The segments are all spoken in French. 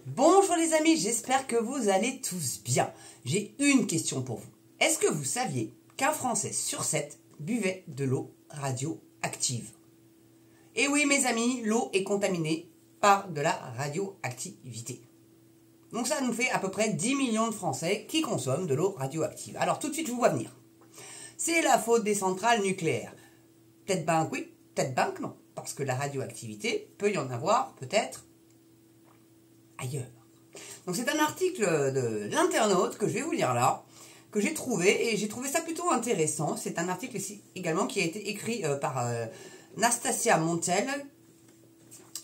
Bonjour les amis, j'espère que vous allez tous bien. J'ai une question pour vous. Est-ce que vous saviez qu'un Français sur 7 buvait de l'eau radioactive? Et oui mes amis, l'eau est contaminée par de la radioactivité. Donc ça nous fait à peu près 10 millions de Français qui consomment de l'eau radioactive. Alors tout de suite je vous vois venir. C'est la faute des centrales nucléaires. Peut-être ben que oui, peut-être ben que non. Parce que la radioactivité, peut y en avoir peut-être ailleurs. Donc c'est un article de l'internaute que je vais vous lire là, que j'ai trouvé, et j'ai trouvé ça plutôt intéressant. C'est un article ici également qui a été écrit par Nastasia Montel,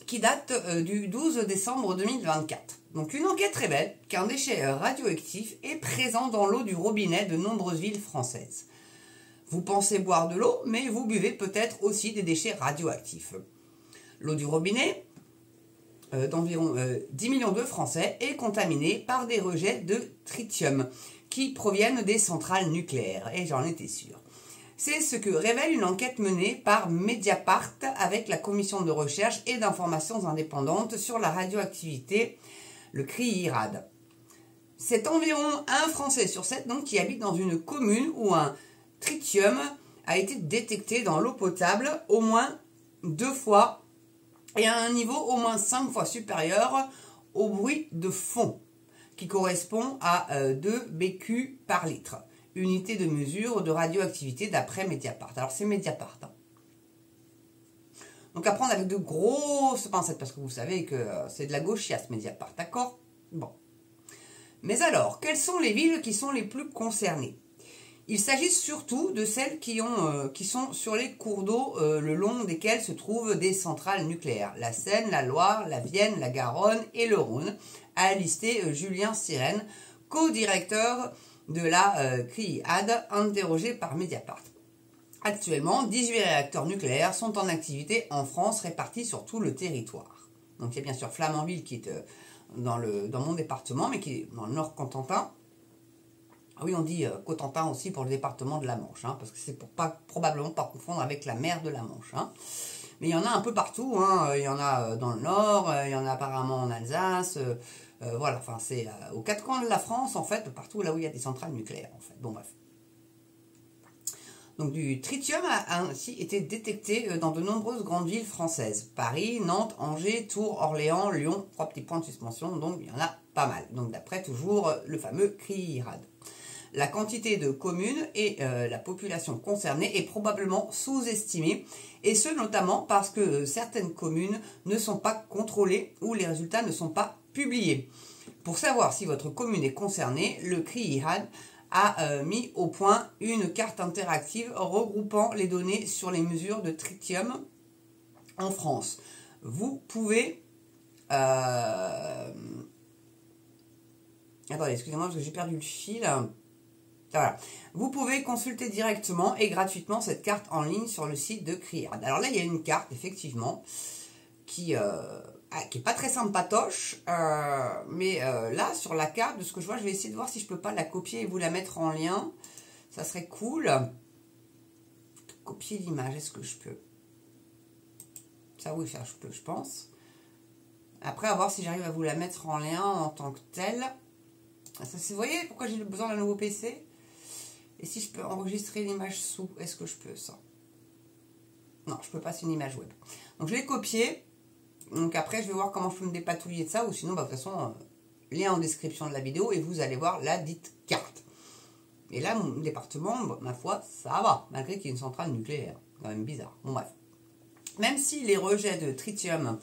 qui date du 12 décembre 2024. Donc une enquête révèle qu'un déchet radioactif est présent dans l'eau du robinet de nombreuses villes françaises. Vous pensez boire de l'eau, mais vous buvez peut-être aussi des déchets radioactifs. L'eau du robinet d'environ 10 millions de Français est contaminée par des rejets de tritium qui proviennent des centrales nucléaires, et j'en étais sûr. C'est ce que révèle une enquête menée par Mediapart avec la commission de recherche et d'informations indépendantes sur la radioactivité, le CRIIRAD. C'est environ un Français sur 7 donc, qui habite dans une commune où un tritium a été détecté dans l'eau potable au moins 2 fois et à un niveau au moins 5 fois supérieur au bruit de fond, qui correspond à 2 BQ par litre, unité de mesure de radioactivité d'après Mediapart. Alors c'est Mediapart. Donc à prendre avec de grosses pincettes, parce que vous savez que c'est de la gauchiasse Mediapart, d'accord? Bon. Mais alors, quelles sont les villes qui sont les plus concernées? Il s'agit surtout de celles qui sont sur les cours d'eau le long desquels se trouvent des centrales nucléaires. La Seine, la Loire, la Vienne, la Garonne et le Rhône, a listé Julien Sirène, co-directeur de la CRIIRAD, interrogé par Mediapart. Actuellement, 18 réacteurs nucléaires sont en activité en France, répartis sur tout le territoire. Donc il y a bien sûr Flamanville qui est dans mon département, mais qui est dans le Nord-Cotentin. Ah oui, on dit Cotentin aussi pour le département de la Manche, hein, parce que c'est pour probablement pas confondre avec la mer de la Manche. Hein. Mais il y en a un peu partout, hein. Il y en a dans le Nord, il y en a apparemment en Alsace, voilà, enfin c'est aux 4 coins de la France, en fait, partout là où il y a des centrales nucléaires, en fait. Bon bref. Donc du tritium a ainsi été détecté dans de nombreuses grandes villes françaises. Paris, Nantes, Angers, Tours, Orléans, Lyon, 3 petits points de suspension, donc il y en a pas mal. Donc d'après toujours le fameux CRIIRAD. La quantité de communes et la population concernée est probablement sous-estimée, et ce notamment parce que certaines communes ne sont pas contrôlées ou les résultats ne sont pas publiés. Pour savoir si votre commune est concernée, le CRIIRAD a mis au point une carte interactive regroupant les données sur les mesures de tritium en France. Vous pouvez... Attendez, excusez-moi parce que j'ai perdu le fil. Voilà. Vous pouvez consulter directement et gratuitement cette carte en ligne sur le site de CRIIRAD. Alors là, il y a une carte, effectivement, qui est pas très sympatoche, mais là, sur la carte, de ce que je vois, je vais essayer de voir si je peux pas la copier et vous la mettre en lien. Ça serait cool. Copier l'image, est-ce que je peux? Ça, oui, ça, je peux, je pense. Après, à voir si j'arrive à vous la mettre en lien en tant que telle. Vous voyez pourquoi j'ai besoin d'un nouveau PC? Et si je peux enregistrer l'image sous, est-ce que je peux ça? Non, je peux pas, c'est une image web. Donc je l'ai copié. Donc après, je vais voir comment je peux me dépatouiller de ça. Ou sinon, bah, de toute façon, lien en description de la vidéo et vous allez voir la dite carte. Et là, mon département, ma foi, ça va. Malgré qu'il y ait une centrale nucléaire. Quand même bizarre. Bon bref. Même si les rejets de tritium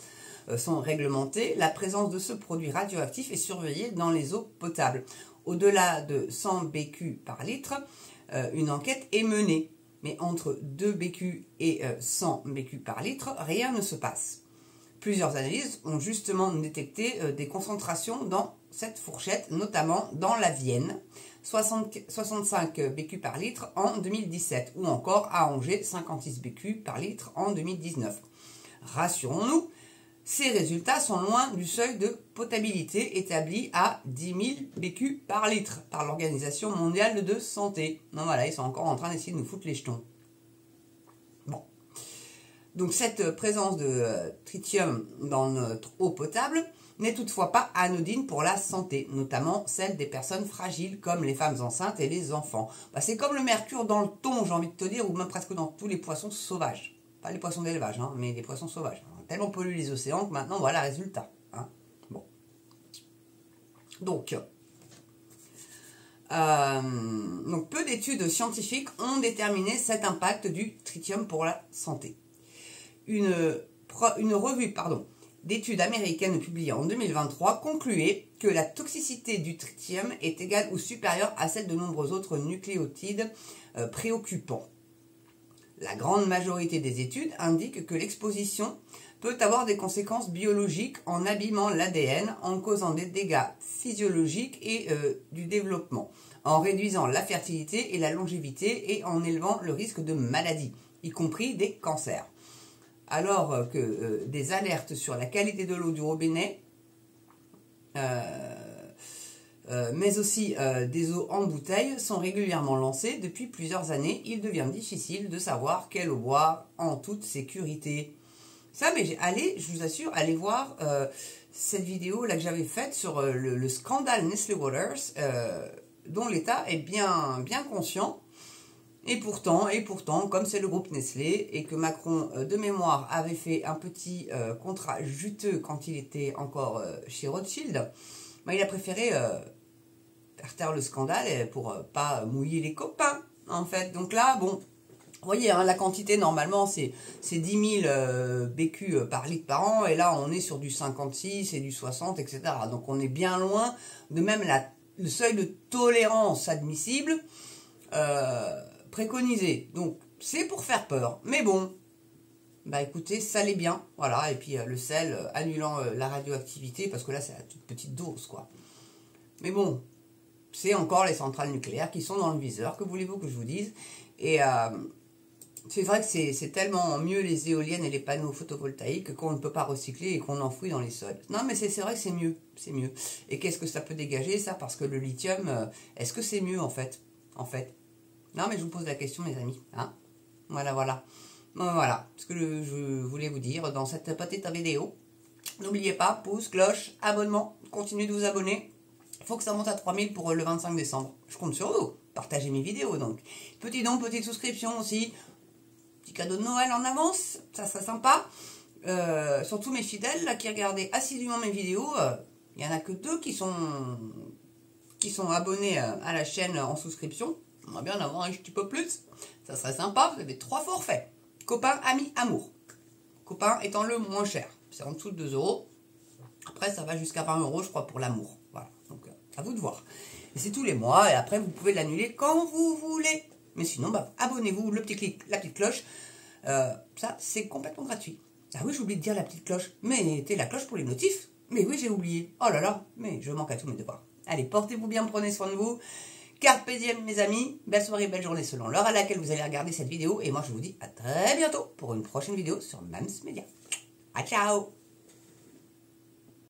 sont réglementés, la présence de ce produit radioactif est surveillée dans les eaux potables. Au-delà de 100 BQ par litre, une enquête est menée. Mais entre 2 BQ et 100 BQ par litre, rien ne se passe. Plusieurs analyses ont justement détecté des concentrations dans cette fourchette, notamment dans la Vienne, 65 BQ par litre en 2017, ou encore à Angers, 56 BQ par litre en 2019. Rassurons-nous, ces résultats sont loin du seuil de potabilité établi à 10 000 BQ par litre par l'Organisation mondiale de santé. Non, voilà, ils sont encore en train d'essayer de nous foutre les jetons. Bon. Donc cette présence de tritium dans notre eau potable n'est toutefois pas anodine pour la santé, notamment celle des personnes fragiles comme les femmes enceintes et les enfants. Bah, c'est comme le mercure dans le thon, j'ai envie de te dire, ou même presque dans tous les poissons sauvages. Pas les poissons d'élevage, hein, mais les poissons sauvages. On a tellement pollué les océans que maintenant, voilà le résultat. Hein. Bon. Donc, peu d'études scientifiques ont déterminé cet impact du tritium pour la santé. Une revue d'études américaines publiée en 2023 concluait que la toxicité du tritium est égale ou supérieure à celle de nombreux autres nucléotides préoccupants. La grande majorité des études indiquent que l'exposition peut avoir des conséquences biologiques en abîmant l'ADN, en causant des dégâts physiologiques et du développement, en réduisant la fertilité et la longévité et en élevant le risque de maladies, y compris des cancers. Alors que des alertes sur la qualité de l'eau du robinet, mais aussi des eaux en bouteille sont régulièrement lancées depuis plusieurs années, il devient difficile de savoir quelle eau boire en toute sécurité. Ça, mais je vous assure, allez voir cette vidéo là que j'avais faite sur le scandale Nestlé Waters, dont l'État est bien conscient. Et pourtant, comme c'est le groupe Nestlé et que Macron, de mémoire, avait fait un petit contrat juteux quand il était encore chez Rothschild, bah, il a préféré faire taire le scandale pour pas mouiller les copains, en fait. Donc là, bon, vous voyez, hein, la quantité, normalement, c'est 10 000 BQ par litre par an, et là, on est sur du 56 et du 60, etc. Donc, on est bien loin de même le seuil de tolérance admissible préconisé. Donc, c'est pour faire peur. Mais bon, bah écoutez, salez bien, voilà, et puis le sel annulant la radioactivité, parce que là, c'est à toute petite dose, quoi. Mais bon, c'est encore les centrales nucléaires qui sont dans le viseur, que voulez-vous que je vous dise? Et c'est vrai que c'est tellement mieux les éoliennes et les panneaux photovoltaïques qu'on ne peut pas recycler et qu'on enfouit dans les sols. Non, mais c'est vrai que c'est mieux, c'est mieux. Et qu'est-ce que ça peut dégager, ça? Parce que le lithium, est-ce que c'est mieux, en fait? Non, mais je vous pose la question, mes amis. Hein, voilà. Bon, voilà ce que je voulais vous dire dans cette petite vidéo. N'oubliez pas, pouce, cloche, abonnement. Continuez de vous abonner. Il faut que ça monte à 3000 pour le 25 décembre. Je compte sur vous. Partagez mes vidéos, donc. Petit don, petite souscription aussi. Petit cadeau de Noël en avance. Ça serait sympa. Surtout mes fidèles là, qui regardaient assidûment mes vidéos. Il n'y en a que 2 qui sont abonnés à la chaîne en souscription. On va bien en avoir un petit peu plus. Ça serait sympa. Vous avez 3 forfaits. Copain, ami, amour. Copain étant le moins cher. C'est en dessous de 2 €. Après, ça va jusqu'à 20 € je crois, pour l'amour. Voilà. Donc, à vous de voir. Et c'est tous les mois. Et après, vous pouvez l'annuler quand vous voulez. Mais sinon, bah, abonnez-vous, le petit clic, la petite cloche. Ça, c'est complètement gratuit. Ah oui, j'ai oublié de dire la petite cloche. Mettez la cloche pour les notifs. Mais oui, j'ai oublié. Oh là là, mais je manque à tous mes devoirs. Allez, portez-vous bien, prenez soin de vous. Carpe diem, mes amis. Belle soirée, belle journée selon l'heure à laquelle vous allez regarder cette vidéo. Et moi, je vous dis à très bientôt pour une prochaine vidéo sur Mams Media. À ciao!